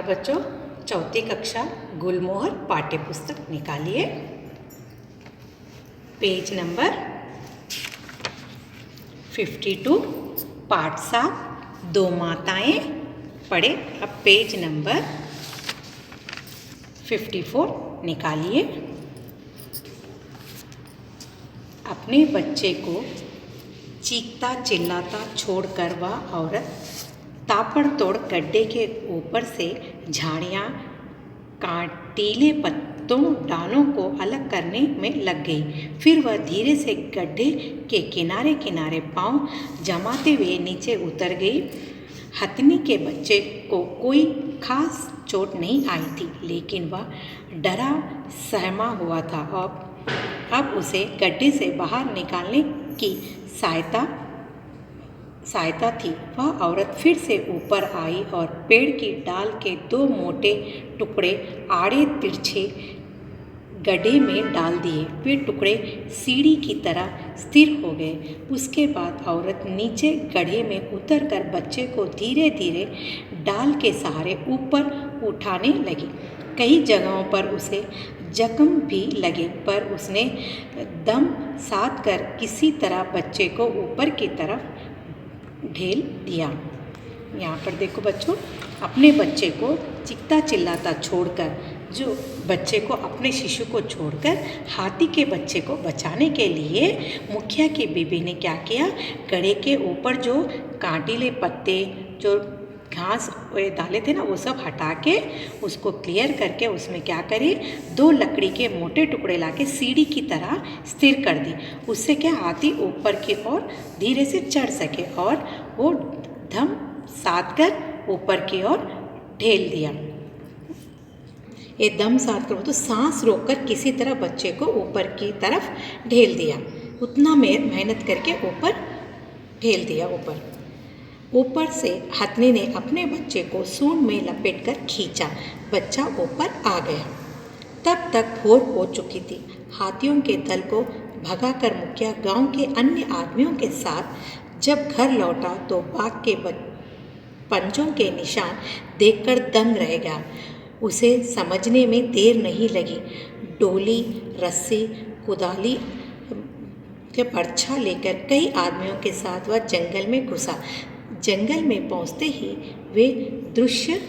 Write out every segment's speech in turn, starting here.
बच्चों, चौथी कक्षा गुलमोहर पाठ्य पुस्तक निकालिए। पेज नंबर 52, पाठ 7, दो माताएं। पढ़े। अब पेज नंबर 54 निकालिए। अपने बच्चे को चीखता चिल्लाता छोड़कर वह औरत ताबड़तोड़ गड्ढे के ऊपर से झाड़ियाँ, कांटीले पत्तों, डालों को अलग करने में लग गई। फिर वह धीरे से गड्ढे के किनारे किनारे पांव जमाते हुए नीचे उतर गई। हथनी के बच्चे को कोई खास चोट नहीं आई थी, लेकिन वह डरा सहमा हुआ था और अब उसे गड्ढे से बाहर निकालने की सहायता थी। वह औरत फिर से ऊपर आई और पेड़ की डाल के दो मोटे टुकड़े आड़े तिरछे गड्ढे में डाल दिए। वे टुकड़े सीढ़ी की तरह स्थिर हो गए। उसके बाद औरत नीचे गड्ढे में उतरकर बच्चे को धीरे धीरे डाल के सहारे ऊपर उठाने लगी। कई जगहों पर उसे जख्म भी लगे, पर उसने दम साध कर किसी तरह बच्चे को ऊपर की तरफ ढेल दिया। यहाँ पर देखो बच्चों, अपने बच्चे को चीखता चिल्लाता छोड़कर, जो बच्चे को, अपने शिशु को छोड़कर हाथी के बच्चे को बचाने के लिए मुखिया की बीबी ने क्या किया, गड्ढे के ऊपर जो कांटीले पत्ते, जो घास डाले थे ना, वो सब हटा के उसको क्लियर करके उसमें क्या करी, दो लकड़ी के मोटे टुकड़े लाके सीढ़ी की तरह स्थिर कर दी। उससे क्या, हाथी ऊपर की ओर धीरे से चढ़ सके और वो दम साध कर ऊपर की ओर ढेल दिया। ये दम साध कर तो सांस रोककर किसी तरह बच्चे को ऊपर की तरफ ढेल दिया। उतना मेहनत करके ऊपर ढेल दिया। ऊपर से हथनी ने अपने बच्चे को सूंड में लपेटकर खींचा। बच्चा ऊपर आ गया। तब तक भोर हो चुकी थी। हाथियों के दल को भगाकर मुखिया गांव के अन्य आदमियों के साथ जब घर लौटा तो बाघ के पंजों के निशान देखकर दंग रह गया। उसे समझने में देर नहीं लगी। डोली, रस्सी, कुदाली के बर्छा लेकर कई आदमियों के साथ वह जंगल में घुसा। जंगल में पहुंचते ही वे दृश्य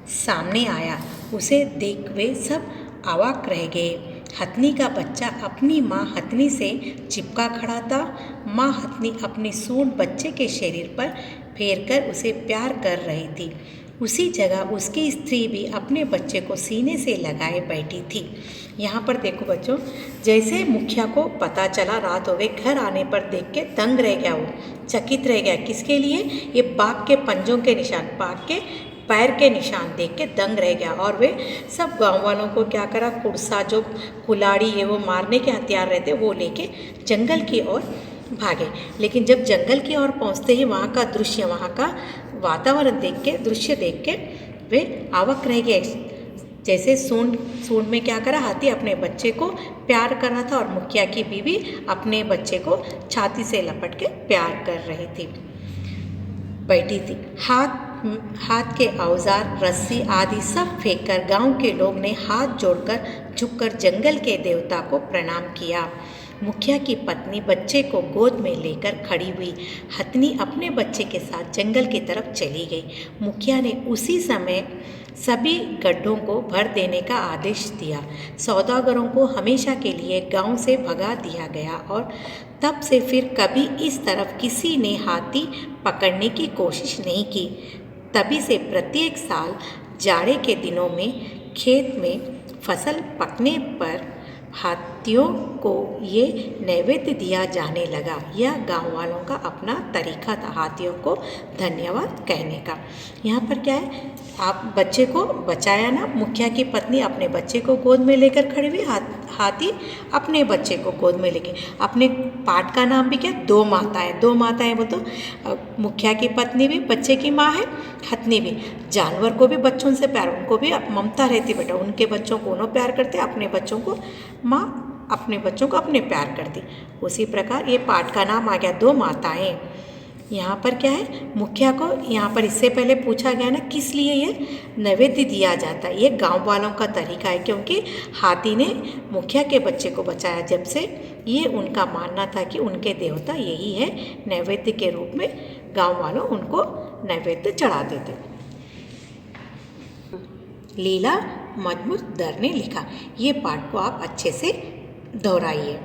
सामने आया। उसे देख वे सब अवाक रह गए। हथनी का बच्चा अपनी माँ हथनी से चिपका खड़ा था। माँ हथनी अपनी सूंड बच्चे के शरीर पर फेरकर उसे प्यार कर रही थी। उसी जगह उसकी स्त्री भी अपने बच्चे को सीने से लगाए बैठी थी। यहाँ पर देखो बच्चों, जैसे मुखिया को पता चला रात हो गई, घर आने पर देख के दंग रह गया, वो चकित रह गया। किसके लिए? ये बाघ के पंजों के निशान, बाघ के पैर के निशान देख के दंग रह गया। और वे सब गांव वालों को क्या करा, कुर्सा, जो कुल्हाड़ी है, वो मारने के हथियार रहते, वो लेके जंगल की ओर भागे। लेकिन जब जंगल की ओर पहुँचते ही वहाँ का दृश्य, वहाँ का वातावरण देख के, दृश्य देख के वे अवाक रह गए। जैसे सूंड में क्या करा, हाथी अपने बच्चे को प्यार कर रहा था और मुखिया की बीवी अपने बच्चे को छाती से लपट के प्यार कर रही थी, बैठी थी। हाथ के औजार, रस्सी आदि सब फेंककर गांव के लोग ने हाथ जोड़कर झुककर जंगल के देवता को प्रणाम किया। मुखिया की पत्नी बच्चे को गोद में लेकर खड़ी हुई। हथनी अपने बच्चे के साथ जंगल की तरफ चली गई। मुखिया ने उसी समय सभी गड्ढों को भर देने का आदेश दिया। सौदागरों को हमेशा के लिए गांव से भगा दिया गया और तब से फिर कभी इस तरफ किसी ने हाथी पकड़ने की कोशिश नहीं की। तभी से प्रत्येक साल जाड़े के दिनों में खेत में फसल पकने पर हाथियों को ये नैवेद्य दिया जाने लगा। यह गांव वालों का अपना तरीका था हाथियों को धन्यवाद कहने का। यहाँ पर क्या है, आप बच्चे को बचाया ना, मुखिया की पत्नी अपने बच्चे को गोद में लेकर खड़ी हुई, हाथी अपने बच्चे को गोद में लेके। अपने पाठ का नाम भी क्या, दो माताएं। दो माताएं वो तो मुखिया की पत्नी भी बच्चे की माँ है, हथनी भी। जानवर को भी बच्चों से प्यार, उनको भी ममता रहती बेटा, उनके बच्चों को उन्होंने प्यार करते, अपने बच्चों को माँ अपने बच्चों को अपने प्यार करती। उसी प्रकार ये पाठ का नाम आ गया, दो माताएं। यहाँ पर क्या है, मुखिया को यहाँ पर इससे पहले पूछा गया ना किस लिए ये नैवेद्य दिया जाता है। ये गांव वालों का तरीका है, क्योंकि हाथी ने मुखिया के बच्चे को बचाया जब से, ये उनका मानना था कि उनके देवता यही है। नैवेद्य के रूप में गांव वालों उनको नैवेद्य चढ़ाते थे। लीला मजमूदार ने लिखा। ये पाठ को आप अच्छे से दोहराइए।